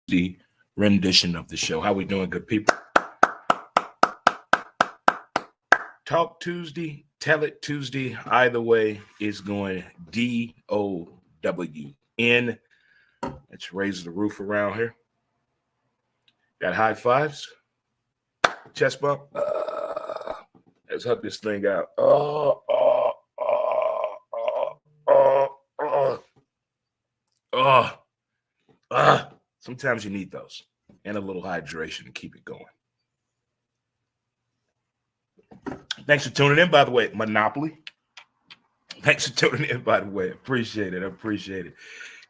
Tuesday rendition of the show. How we doing, good people? Talk Tuesday, tell it Tuesday. Either way, it's going DOWN. Let's raise the roof around here. Got high fives, chest bump. Let's hug this thing out. Sometimes you need those and a little hydration to keep it going. Thanks for tuning in, by the way, Monopoly. Thanks for tuning in, by the way. Appreciate it.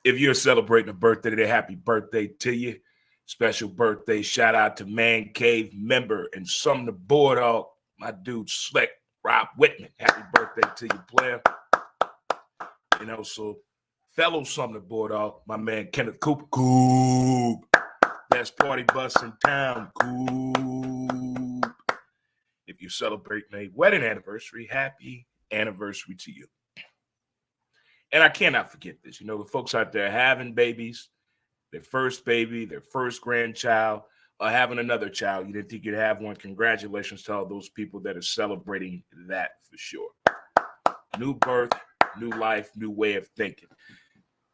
If you're celebrating a birthday today, happy birthday to you. Special birthday shout out to Man Cave member and Sumner Bulldog, my dude Slick, Rob Whitman. Happy birthday to you, player. And also fellow Sumner Bulldog, my man Kenneth Cooper. Coop. Best party bus in town. Coop. If you celebrate a wedding anniversary, happy anniversary to you. And I cannot forget this. You know, the folks out there having babies, their first baby, their first grandchild, or having another child. You didn't think you'd have one. Congratulations to all those people that are celebrating that for sure. New birth, new life, new way of thinking.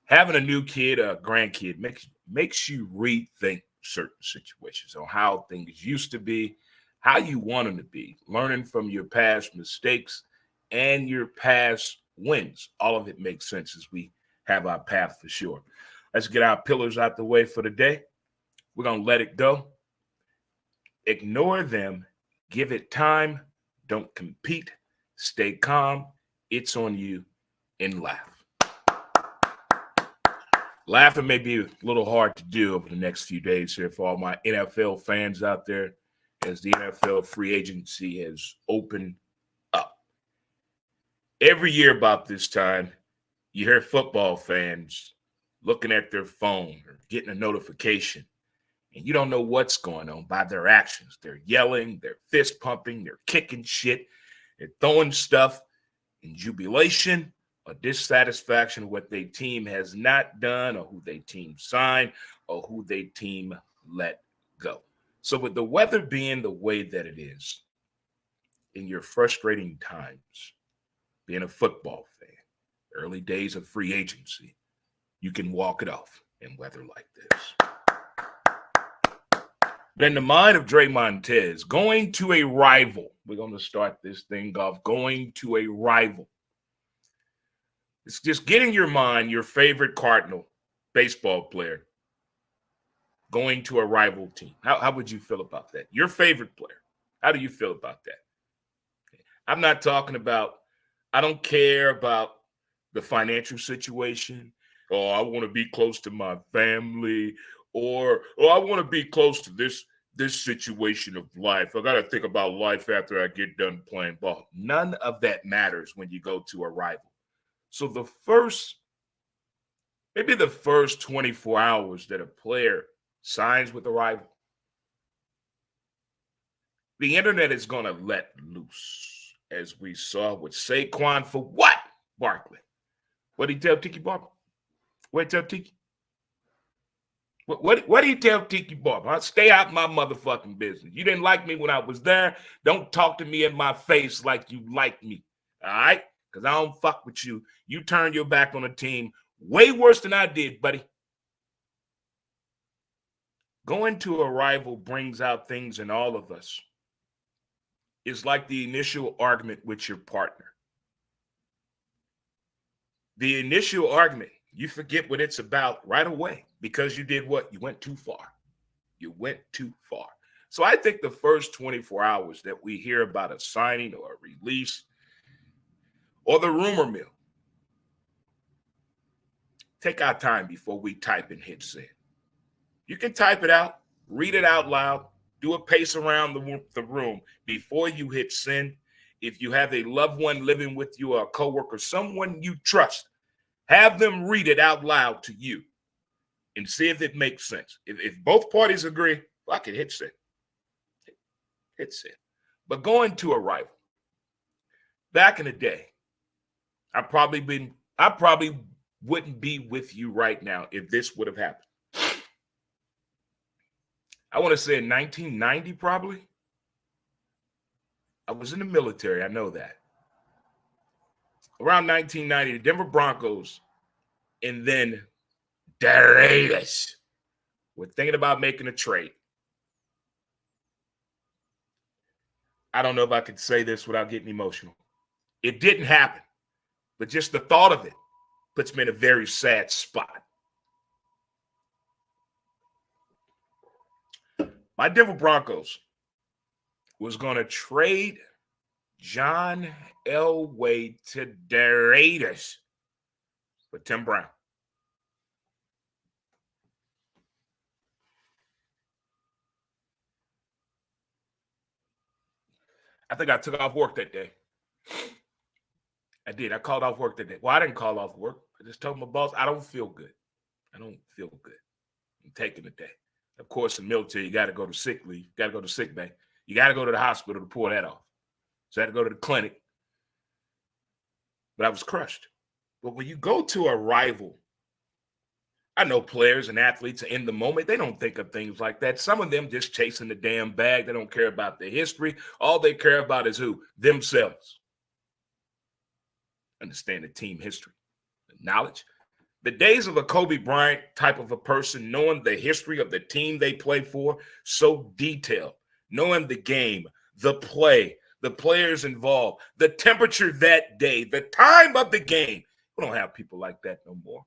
Having a new kid or a grandkid makes you rethink certain situations on how things used to be, how you want them to be, learning from your past mistakes and your past wins. All of it makes sense as we have our path for sure. Let's get our pillars out the way for the day. We're going to let it go. Ignore them. Give it time. Don't compete. Stay calm. It's on you. And laugh. Laughing may be a little hard to do over the next few days here for all my NFL fans out there as the NFL free agency has opened up. Every year about this time, you hear football fans looking at their phone or getting a notification, and you don't know what's going on by their actions. They're yelling, they're fist pumping, they're kicking shit, they're throwing stuff in jubilation or dissatisfaction with what their team has not done or who their team signed or who their team let go. So with the weather being the way that it is, in your frustrating times, being a football fan, early days of free agency, you can walk it off in weather like this. But in the mind of Dre Montez, going to a rival, we're going to start this thing off, going to a rival. It's just get in your mind your favorite Cardinal baseball player going to a rival team. How would you feel about that? Your favorite player. How do you feel about that? I'm not talking about, I don't care about the financial situation. Oh, I want to be close to my family, or I want to be close to this situation of life. I got to think about life after I get done playing ball. None of that matters when you go to a rival. So maybe the first 24 hours that a player signs with a rival, the internet is going to let loose, as we saw with Saquon for what? Barkley. What did he tell Tiki Barber? What did he tell Tiki? What do you tell Tiki Barber? I'll stay out of my motherfucking business. You didn't like me when I was there. Don't talk to me in my face like you like me. All right? Because I don't fuck with you. You turned your back on the team way worse than I did, buddy. Going to a rival brings out things in all of us. It's like the initial argument with your partner. The initial argument, you forget what it's about right away because you did what? You went too far. You went too far. So I think the first 24 hours that we hear about a signing or a release or the rumor mill, take our time before we type and hit send. You can type it out, read it out loud, do a pace around the room before you hit send. If you have a loved one living with you or a coworker, someone you trust, have them read it out loud to you and see if it makes sense. If both parties agree, fuck it, hit send. Hit send. But going to a rival, back in the day, I probably wouldn't be with you right now if this would have happened. I want to say in 1990, probably. I was in the military. I know that. Around 1990, the Denver Broncos and then the Raiders were thinking about making a trade. I don't know if I could say this without getting emotional. It didn't happen, but just the thought of it puts me in a very sad spot. My Denver Broncos was going to trade John Elway to the Raiders for Tim Brown. I think I took off work that day. I did. I called off work that day. Well, I didn't call off work. I just told my boss, I don't feel good. I don't feel good. I'm taking a day. Of course, in the military, you got to go to sick leave. You got to go to sick bay. You got to go to the hospital to pull that off. So I had to go to the clinic. But I was crushed. But when you go to a rival, I know players and athletes in the moment, they don't think of things like that. Some of them just chasing the damn bag. They don't care about their history. All they care about is who? Themselves. Understand the team history, the knowledge. The days of a Kobe Bryant type of a person, knowing the history of the team they play for, so detailed, knowing the game, the play, the players involved, the temperature that day, the time of the game. We don't have people like that no more.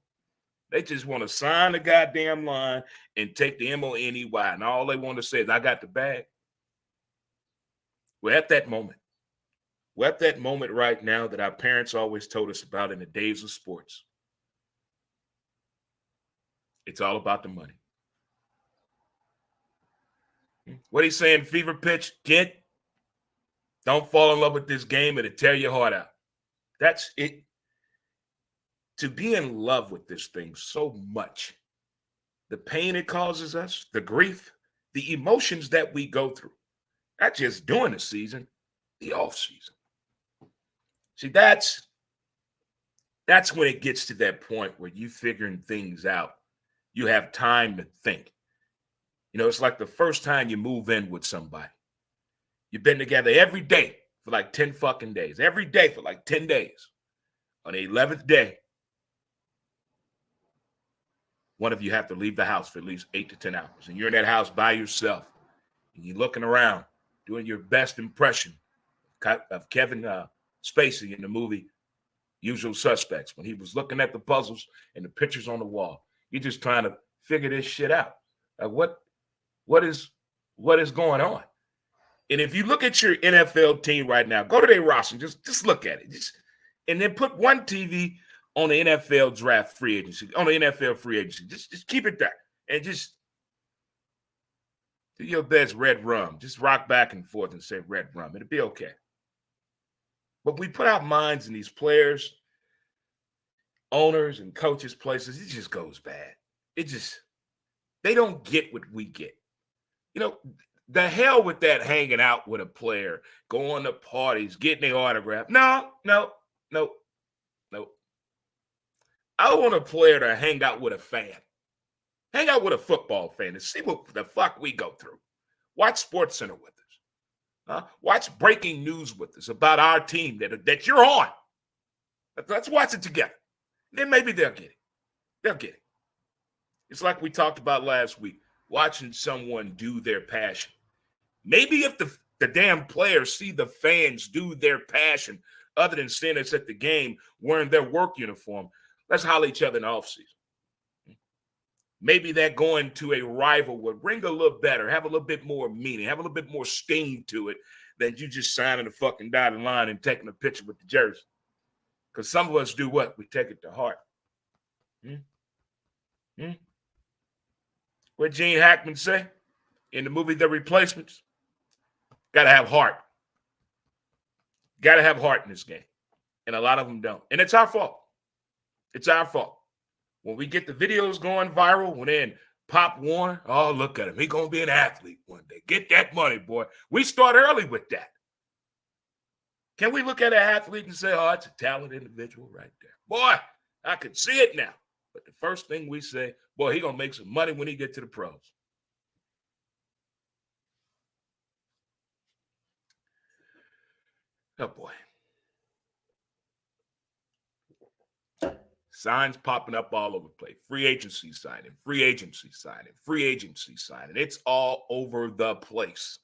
They just want to sign the goddamn line and take the money, and all they want to say is, I got the bag. We're at that moment. We're at that moment right now that our parents always told us about in the days of sports. It's all about the money. What he's saying, fever pitch, kid, don't fall in love with this game. It'll tear your heart out. That's it. To be in love with this thing so much, the pain it causes us, the grief, the emotions that we go through, not just during the season, the off season. See, that's when it gets to that point where you figuring things out. You have time to think. You know, it's like the first time you move in with somebody. You've been together every day for like 10 fucking days. Every day for like 10 days. On the 11th day, one of you have to leave the house for at least 8 to 10 hours. And you're in that house by yourself. And you're looking around, doing your best impression of Kevin Spacey in the movie Usual Suspects, when he was looking at the puzzles and the pictures on the wall. You're just trying to figure this shit out. Like what is going on? And if you look at your NFL team right now, go to their roster, just look at it. And then put one TV on the NFL draft free agency, on the NFL free agency. Just keep it there. And just do your best red rum. Just rock back and forth and say red rum. It'll be okay. But we put our minds in these players, owners and coaches' places. It just goes bad. They don't get what we get. You know, the hell with that hanging out with a player, going to parties, getting their autograph. No. I want a player to hang out with a fan. Hang out with a football fan and see what the fuck we go through. Watch SportsCenter with us. Watch breaking news with us about our team that you're on. Let's watch it together. Then maybe they'll get it. They'll get it. It's like we talked about last week, watching someone do their passion. Maybe if the damn players see the fans do their passion, other than seeing us at the game wearing their work uniform, let's holler at each other in the offseason. Maybe that going to a rival would ring a little better, have a little bit more meaning, have a little bit more steam to it than you just signing the fucking dotted line and taking a picture with the jersey. Because some of us do what? We take it to heart. What Gene Hackman say in the movie The Replacements? Got to have heart. Got to have heart in this game. And a lot of them don't. And it's our fault. It's our fault. When we get the videos going viral, when then Pop Warner, oh, look at him. He's going to be an athlete one day. Get that money, boy. We start early with that. Can we look at an athlete and say, oh, it's a talented individual right there? Boy, I could see it now. But the first thing we say, boy, he's going to make some money when he gets to the pros. Oh, boy. Signs popping up all over the place. Free agency signing, free agency signing, free agency signing. It's all over the place.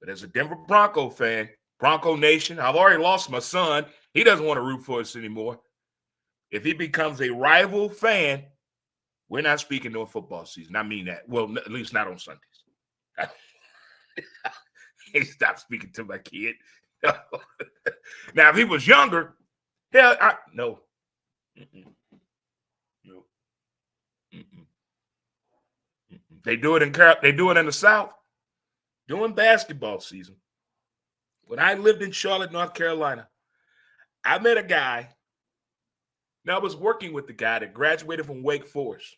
But as a Denver Bronco fan, Bronco Nation, I've already lost my son. He doesn't want to root for us anymore. If he becomes a rival fan, we're not speaking no football season. I mean that. Well, at least not on Sundays. He stopped speaking to my kid. Now, if he was younger, hell, no. Mm-mm. No. Mm-mm. Mm-mm. They do it in the South during basketball season. When I lived in Charlotte, North Carolina, I met a guy. Now, I was working with the guy that graduated from Wake Forest.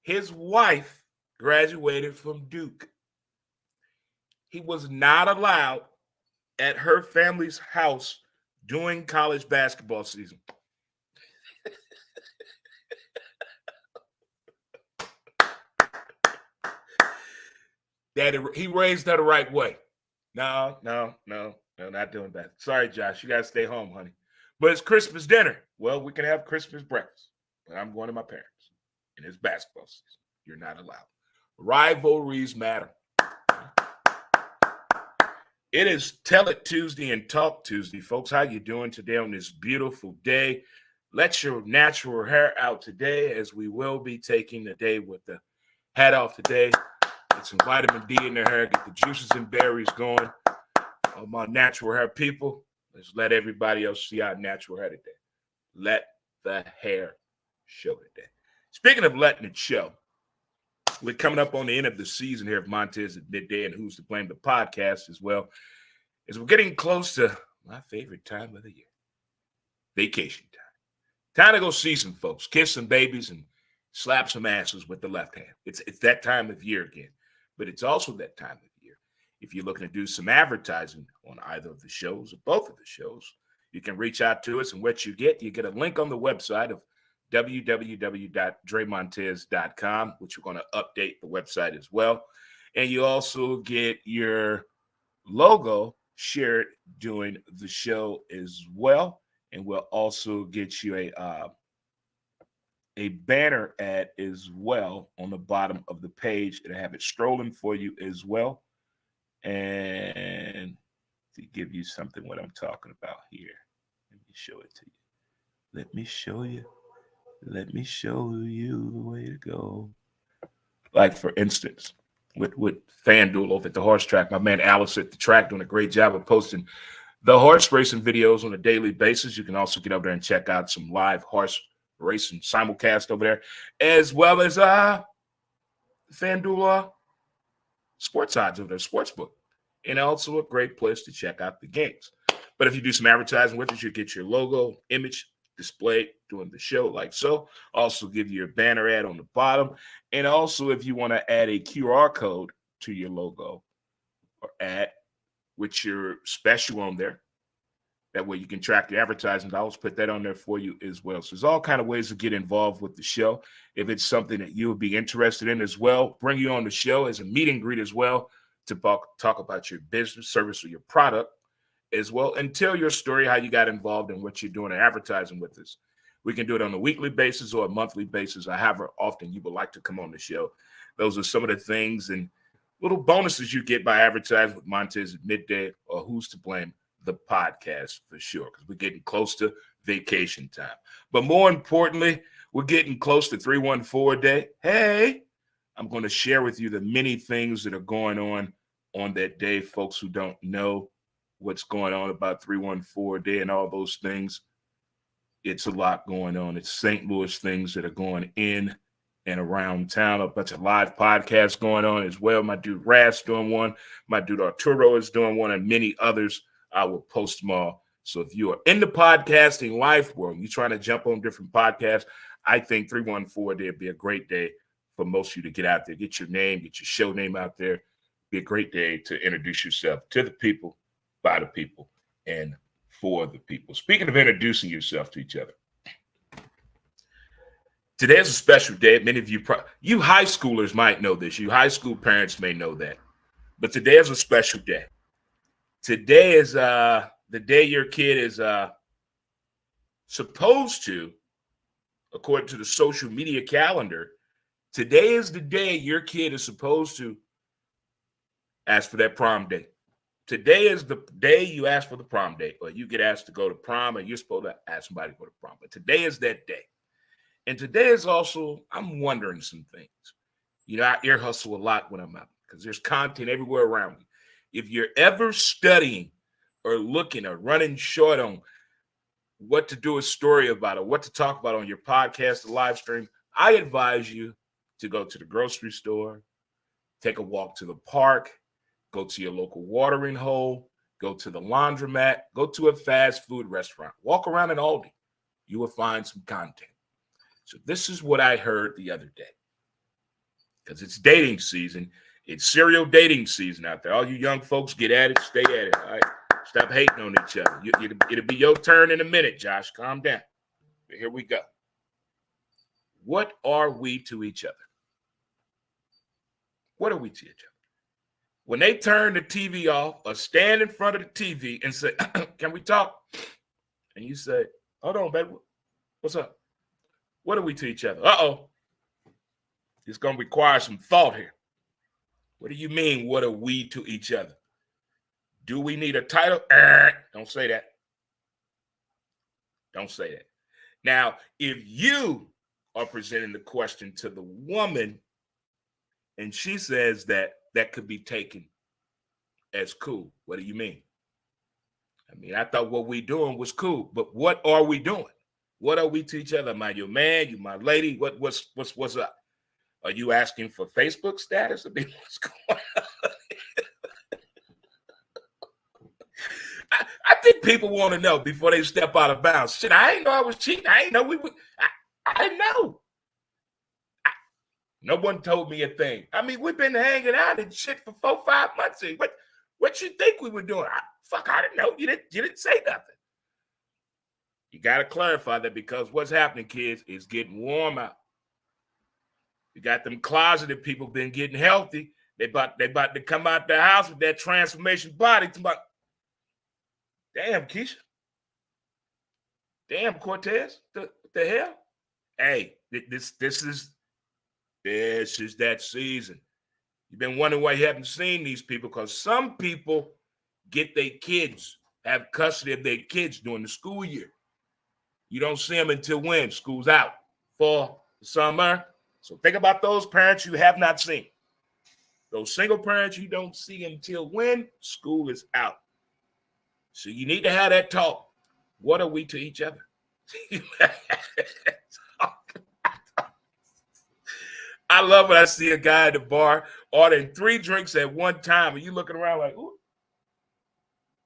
His wife graduated from Duke. He was not allowed at her family's house during college basketball season. Daddy, he raised her the right way. No, not doing that. Sorry, Josh, you got to stay home, honey. But it's Christmas dinner. Well, we can have Christmas breakfast, but I'm going to my parents, and it's basketball season. You're not allowed. Rivalries matter. It is Tell It Tuesday and Talk Tuesday, folks. How you doing today on this beautiful day? Let your natural hair out today, as we will be taking the day with the hat off today. Get some vitamin D in their hair, get the juices and berries going. All my natural hair people, let's let everybody else see our natural hair today. Let the hair show today. Speaking of letting it show, we're coming up on the end of the season here of Montez at Midday and Who's to Blame, the podcast as well, as we're getting close to my favorite time of the year, vacation time. Time to go see some folks, kiss some babies, and slap some asses with the left hand. It's that time of year again, but it's also that time of year. If you're looking to do some advertising on either of the shows or both of the shows, you can reach out to us, and what you get a link on the website of www.dremontez.com, which we're going to update the website as well. And you also get your logo shared during the show as well. And we'll also get you a banner ad as well on the bottom of the page, and I have it strolling for you as well. And to give you something what I'm talking about here, let me show it to you. Let me show you the way to go. Like, for instance, with FanDuel over at the horse track, my man Alice at the track doing a great job of posting the horse racing videos on a daily basis. You can also get over there and check out some live horse racing simulcast over there, as well as FanDuel sports odds over there, Sportsbook, and also a great place to check out the games. But if you do some advertising with us, you get your logo image displayed during the show like so. Also give you your banner ad on the bottom. And also, if you want to add a QR code to your logo or ad with your special on there, that way you can track your advertising dollars, put that on there for you as well. So there's all kind of ways to get involved with the show. If it's something that you would be interested in as well, bring you on the show as a meet and greet as well to talk about your business, service, or your product as well, and tell your story, how you got involved and what you're doing in advertising with us. We can do it on a weekly basis or a monthly basis, or however often you would like to come on the show. Those are some of the things and little bonuses you get by advertising with Montez at Midday or Who's to Blame, the podcast, for sure, because we're getting close to vacation time. But more importantly, we're getting close to 314 Day. Hey, I'm going to share with you the many things that are going on that day. Folks who don't know what's going on about 314 Day and all those things, it's a lot going on. It's St. Louis things that are going in and around town. A bunch of live podcasts going on as well. My dude Raz doing one. My dude Arturo is doing one, and many others. I will post them all. So if you are in the podcasting life world, you're trying to jump on different podcasts, I think 314 Day would be a great day for most of you to get out there, get your name, get your show name out there. Be a great day to introduce yourself to the people, by the people, and for the people. Speaking of introducing yourself to each other, today is a special day. Many of you, you high schoolers might know this. You high school parents may know that. But today is a special day. Today is the day your kid is supposed to, according to the social media calendar, today is the day your kid is supposed to ask for that prom date. Today is the day you ask for the prom date, or you get asked to go to prom, and you're supposed to ask somebody to go to prom. But today is that day. And today is also, I'm wondering some things. You know, I ear hustle a lot when I'm out because there's content everywhere around me. If you're ever studying or looking or running short on what to do a story about or what to talk about on your podcast or live stream, I advise you to go to the grocery store, take a walk to the park, go to your local watering hole, go to the laundromat, go to a fast food restaurant, walk around an Aldi. You will find some content. So this is what I heard the other day, because it's dating season. It's serial dating season out there. All you young folks, get at it, stay at it. All right, stop hating on each other. It'll be your turn in a minute, Josh. Calm down. But here we go. What are we to each other? What are we to each other? When they turn the TV off or stand in front of the TV and say, "Can we talk?" And you say, "Hold on, baby. What's up? What are we to each other?" Uh-oh. It's going to require some thought here. What do you mean, what are we to each other? Do we need a title? Don't say that. Don't say that. Now, if you are presenting the question to the woman and she says that could be taken as cool, what do you mean? I mean, I thought what we doing was cool, but what are we doing? What are we to each other? Am I your man? You my lady? What's up? Are you asking for Facebook status? I mean, what's going on? I think people want to know before they step out of bounds. Shit, I didn't know I was cheating. I didn't know we would. I didn't know. No one told me a thing. I mean, we've been hanging out and shit for 4-5 months. What you think we were doing? I didn't know. You didn't say nothing. You got to clarify that, because what's happening, kids, is getting warm out. You got them closeted people been getting healthy. They about to come out the house with that transformation body. Damn, Keisha. Damn, Cortez. The hell? Hey, this is that season. You've been wondering why you haven't seen these people, because some people get their kids, have custody of their kids during the school year. You don't see them until when? School's out. For the summer. So think about those parents you have not seen. Those single parents you don't see until when? School is out. So you need to have that talk. What are we to each other? I love when I see a guy at the bar ordering 3 drinks at one time, and you looking around like, ooh,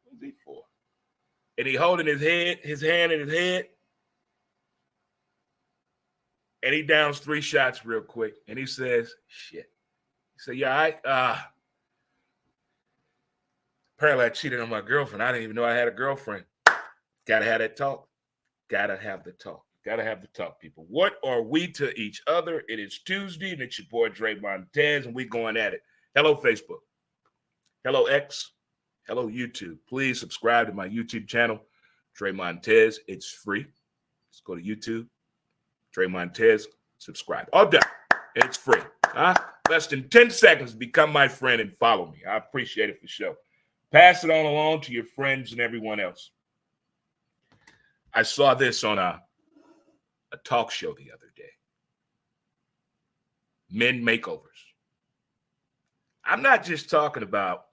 what's he for? And he holding his hand in his head, and he downs 3 shots real quick, and he says, shit. He said, yeah, apparently I cheated on my girlfriend. I didn't even know I had a girlfriend. Gotta have that talk. Gotta have the talk. Gotta have the talk, people. What are we to each other? It is Tuesday, and it's your boy Dre Montez, and we going at it. Hello, Facebook. Hello, X. Hello, YouTube. Please subscribe to my YouTube channel, Dre Montez. It's free. Just go to YouTube, Dre Montez, subscribe. All done. It's free. Less than 10 seconds to become my friend and follow me. I appreciate it for sure. Pass it on along to your friends and everyone else. I saw this on a talk show the other day. Men makeovers. I'm not just talking about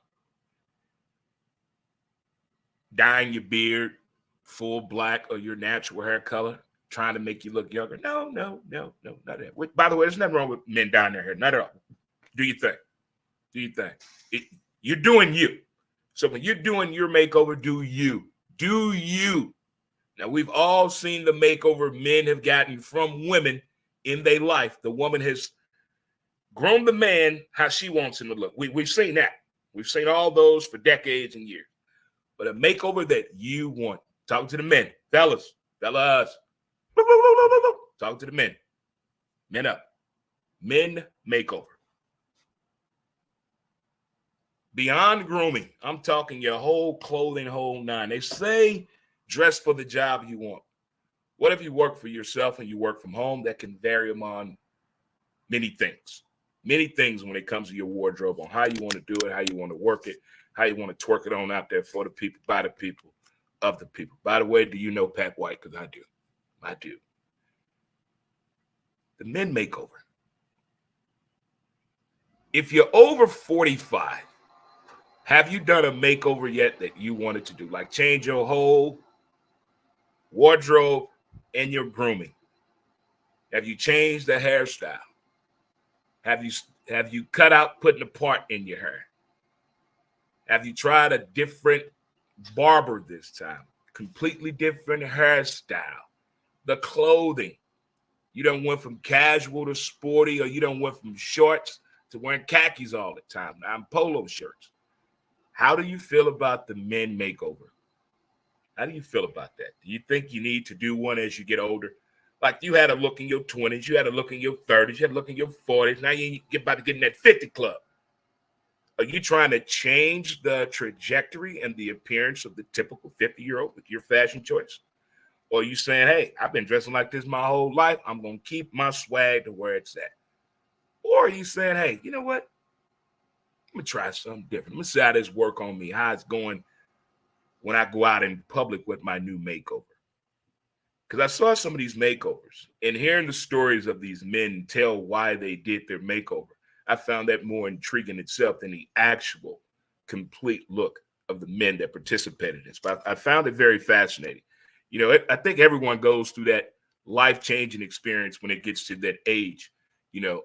dyeing your beard full black or your natural hair color, trying to make you look younger. No, not that. By the way, there's nothing wrong with men dyeing their hair. Not at all. Do your thing. Do your thing. You're doing you. So when you're doing your makeover, do you. Do you. Now, we've all seen the makeover men have gotten from women in their life. The woman has grown the man how she wants him to look. We've seen that. We've seen all those for decades and years. But a makeover that you want. Talk to the men. Fellas. Talk to the men. Men up. Men makeover. Beyond grooming, I'm talking your whole clothing, whole nine. They say dress for the job you want. What if you work for yourself and you work from home? That can vary among many things. Many things when it comes to your wardrobe, on how you want to do it, how you want to work it, how you want to twerk it on out there for the people, by the people, of the people. By the way, do you know Pat White? Because I do. I do. The men makeover. If you're over 45, have you done a makeover yet that you wanted to do? Like change your whole wardrobe and your grooming? Have you changed the hairstyle? Have you cut out putting a part in your hair? Have you tried a different barber this time? Completely different hairstyle. The clothing. You done went from casual to sporty, or you done went from shorts to wearing khakis all the time. Now I'm polo shirts. How do you feel about the men makeover? How do you feel about that? Do you think you need to do one as you get older? Like you had a look in your 20s, you had a look in your 30s, you had a look in your 40s. Now you get about to get in that 50 club. Are you trying to change the trajectory and the appearance of the typical 50-year-old with your fashion choice? Or are you saying, hey, I've been dressing like this my whole life. I'm going to keep my swag to where it's at. Or are you saying, hey, you know what? I'm going to try something different. I'm going to see how this work on me, how it's going when I go out in public with my new makeover. Because I saw some of these makeovers, and hearing the stories of these men tell why they did their makeover, I found that more intriguing itself than the actual complete look of the men that participated in this. But I found it very fascinating. You know, I think everyone goes through that life-changing experience when it gets to that age. You know,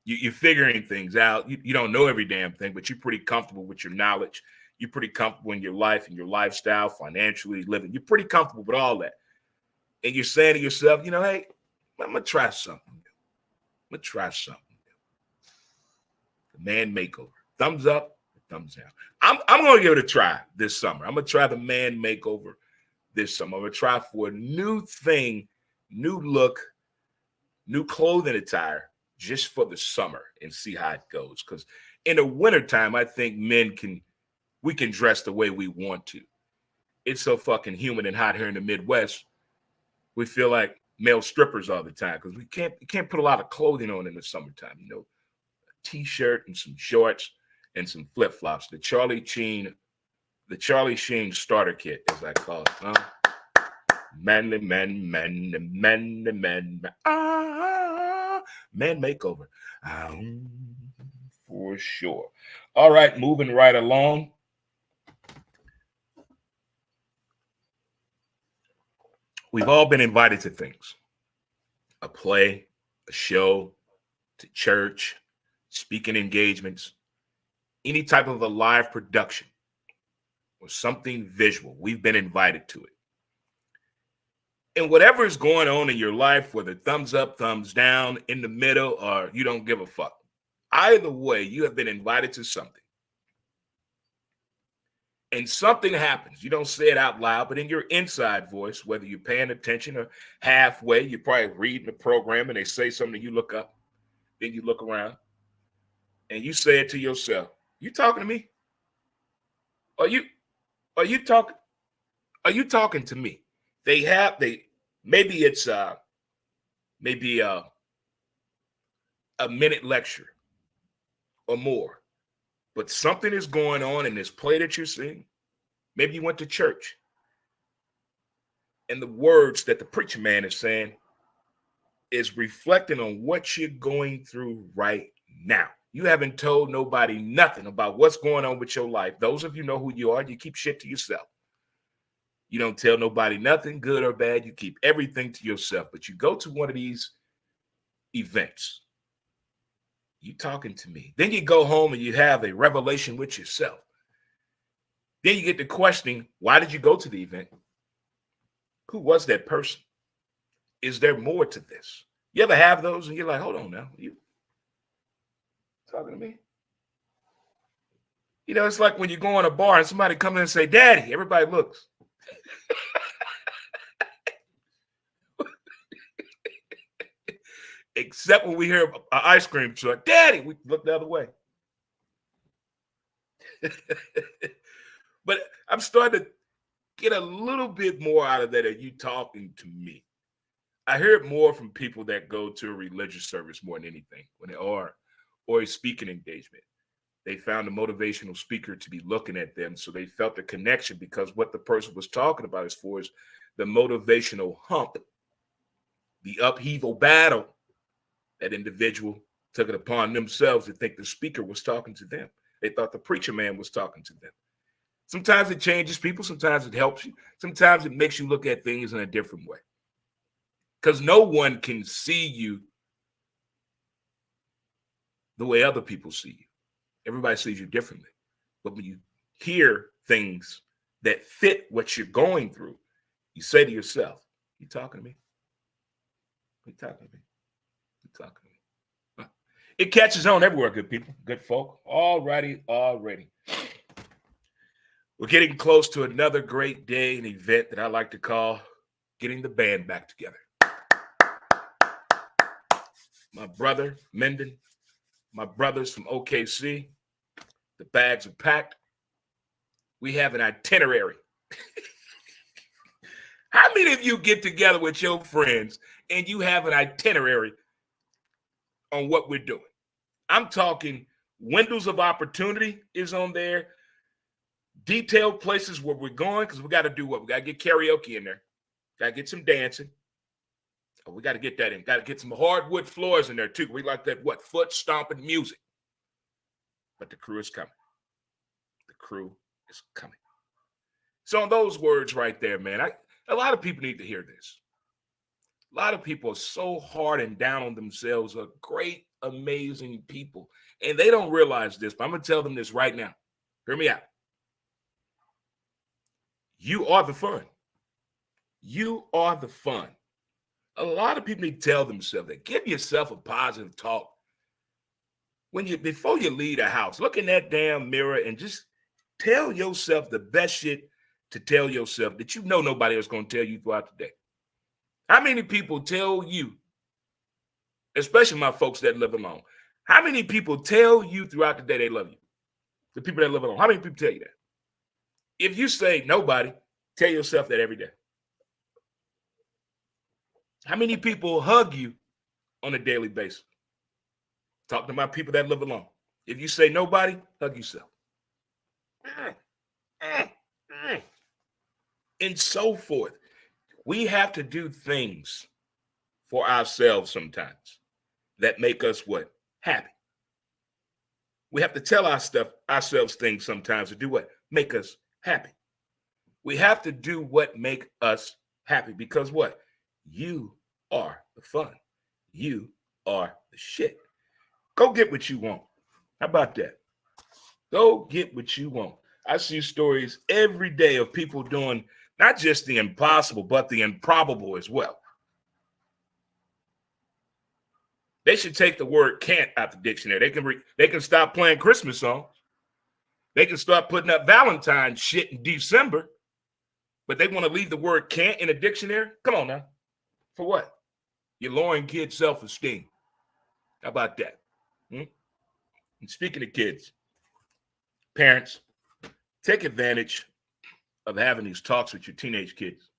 you're figuring things out. You don't know every damn thing, but you're pretty comfortable with your knowledge. You're pretty comfortable in your life and your lifestyle, financially living. You're pretty comfortable with all that. And you're saying to yourself, you know, hey, I'm going to try something new. I'm going to try something new. The man makeover. Thumbs up, thumbs down. I'm going to give it a try this summer. I'm going to try the man makeover this summer. I'm going to try for a new thing, new look, new clothing attire just for the summer and see how it goes. Because in the wintertime, I think we can dress the way we want to. It's so fucking humid and hot here in the Midwest. We feel like male strippers all the time because we can't put a lot of clothing on in the summertime. You know, a t-shirt and some shorts and some flip-flops. The Charlie Sheen starter kit, as I call it. Man makeover. For sure. All right, moving right along. We've all been invited to things. A play, a show, to church, speaking engagements, any type of a live production or something visual. We've been invited to it. And whatever is going on in your life, whether thumbs up, thumbs down, in the middle, or you don't give a fuck, either way, you have been invited to something. And something happens. You don't say it out loud, but in your inside voice, whether you're paying attention or halfway, you're probably reading the program and they say something, you look up, then you look around and you say it to yourself. You talking to me? Are you talking to me? Maybe it's a minute lecture or more. But something is going on in this play that you're seeing. Maybe you went to church. And the words that the preacher man is saying is reflecting on what you're going through right now. You haven't told nobody nothing about what's going on with your life. Those of you know who you are. You keep shit to yourself. You don't tell nobody nothing, good or bad. You keep everything to yourself. But you go to one of these events. You talking to me. Then you go home and you have a revelation with yourself. Then you get to questioning, why did you go to the event? Who was that person? Is there more to this? You ever have those and you're like, hold on now. You talking to me? You know, it's like when you go in a bar and somebody comes in and say, Daddy, everybody looks. Except when we hear an ice cream truck, Daddy, we look the other way. But I'm starting to get a little bit more out of that of you talking to me. I hear it more from people that go to a religious service more than anything when they are, or a speaking engagement. They found a motivational speaker to be looking at them. So they felt the connection because what the person was talking about as far as the motivational hump, the upheaval battle, that individual took it upon themselves to think the speaker was talking to them. They thought the preacher man was talking to them. Sometimes it changes people. Sometimes it helps you. Sometimes it makes you look at things in a different way. Because no one can see you the way other people see you. Everybody sees you differently. But when you hear things that fit what you're going through, you say to yourself, you talking to me? You talking to me? You talking to me? Huh. It catches on everywhere, good people, good folk. All righty, already. We're getting close to another great day, an event that I like to call getting the band back together. My brother, Menden, my brothers from OKC, the bags are packed. We have an itinerary. How many of you get together with your friends and you have an itinerary on what we're doing? I'm talking windows of opportunity is on there. Detailed places where we're going, because we got to do what? We got to get karaoke in there. Got to get some dancing. Oh, we got to get that in. Got to get some hardwood floors in there, too. We like that, foot stomping music. But the crew is coming. The crew is coming. So on those words right there, man, a lot of people need to hear this. A lot of people are so hard and down on themselves, are great, amazing people. And they don't realize this, but I'm going to tell them this right now. Hear me out. You are the fun. You are the fun. A lot of people need to tell themselves that. Give yourself a positive talk. Before you leave the house, look in that damn mirror and just tell yourself the best shit to tell yourself that you know nobody else going to tell you throughout the day. How many people tell you, especially my folks that live alone, how many people tell you throughout the day they love you? The people that live alone, how many people tell you that? If you say nobody, tell yourself that every day. How many people hug you on a daily basis? Talk to my people that live alone. If you say nobody, hug yourself. And so forth. We have to do things for ourselves sometimes that make us what? Happy. We have to tell ourselves things sometimes to do what? Make us happy. We have to do what make us happy because what? You are the fun. You are the shit. Go get what you want. How about that? Go get what you want. I see stories every day of people doing not just the impossible, but the improbable as well. They should take the word can't out the dictionary. They can stop playing Christmas songs. They can start putting up Valentine's shit in December, but they want to leave the word can't in a dictionary? Come on now. For what? You're lowering kids' self-esteem. How about that? And speaking of kids, parents, take advantage of having these talks with your teenage kids.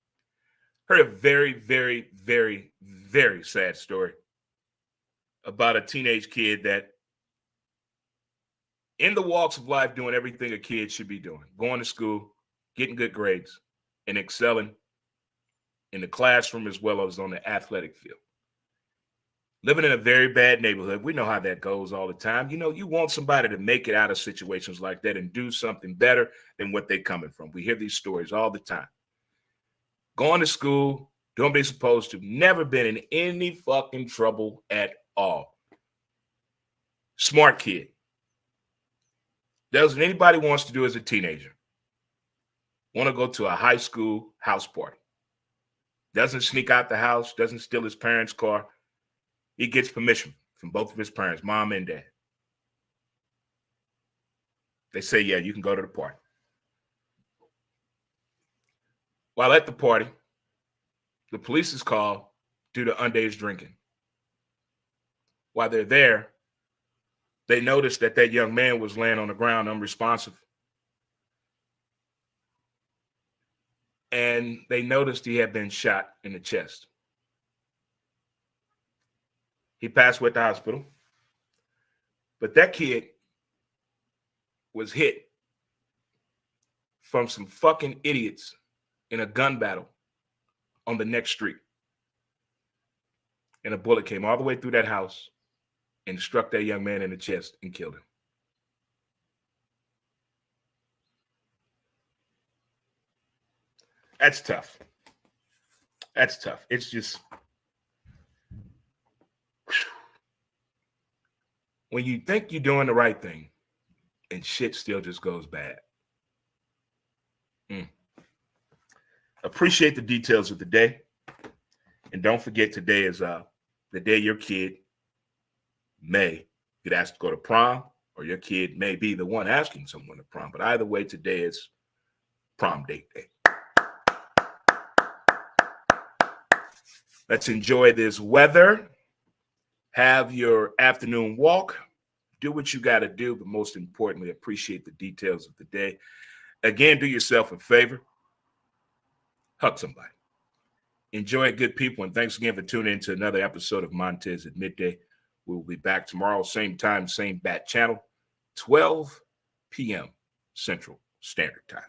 Heard a very, very, very, very sad story about a teenage kid that in the walks of life doing everything a kid should be doing, going to school, getting good grades, and excelling in the classroom as well as on the athletic field. Living in a very bad neighborhood, we know how that goes all the time. You know, you want somebody to make it out of situations like that and do something better than what they're coming from. We hear these stories all the time. Going to school, doing what they're supposed to, never been in any fucking trouble at all. Smart kid. Does what anybody wants to do as a teenager. Want to go to a high school house party. Doesn't sneak out the house, doesn't steal his parents' car. He gets permission from both of his parents, mom and dad. They say, yeah, you can go to the party. While at the party, the police is called due to underage drinking. While they're there, they noticed that young man was laying on the ground unresponsive and they noticed he had been shot in the chest. He passed away at the hospital. But that kid was hit from some fucking idiots in a gun battle on the next street. And a bullet came all the way through that house and struck that young man in the chest and killed him. That's tough. That's tough. It's just, when you think you're doing the right thing and shit still just goes bad. Appreciate the details of the day. And don't forget, today is the day your kid may get asked to go to prom, or your kid may be the one asking someone to prom. But either way, today is prom date day. Let's enjoy this weather. Have your afternoon walk. Do what you got to do, but most importantly, appreciate the details of the day. Again, do yourself a favor. Hug somebody. Enjoy it, good people, and thanks again for tuning in to another episode of Montez at Midday. We will be back tomorrow, same time, same bat channel, 12 p.m. Central Standard Time.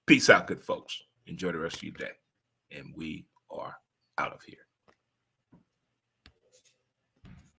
Peace out, good folks. Enjoy the rest of your day, and we are out of here.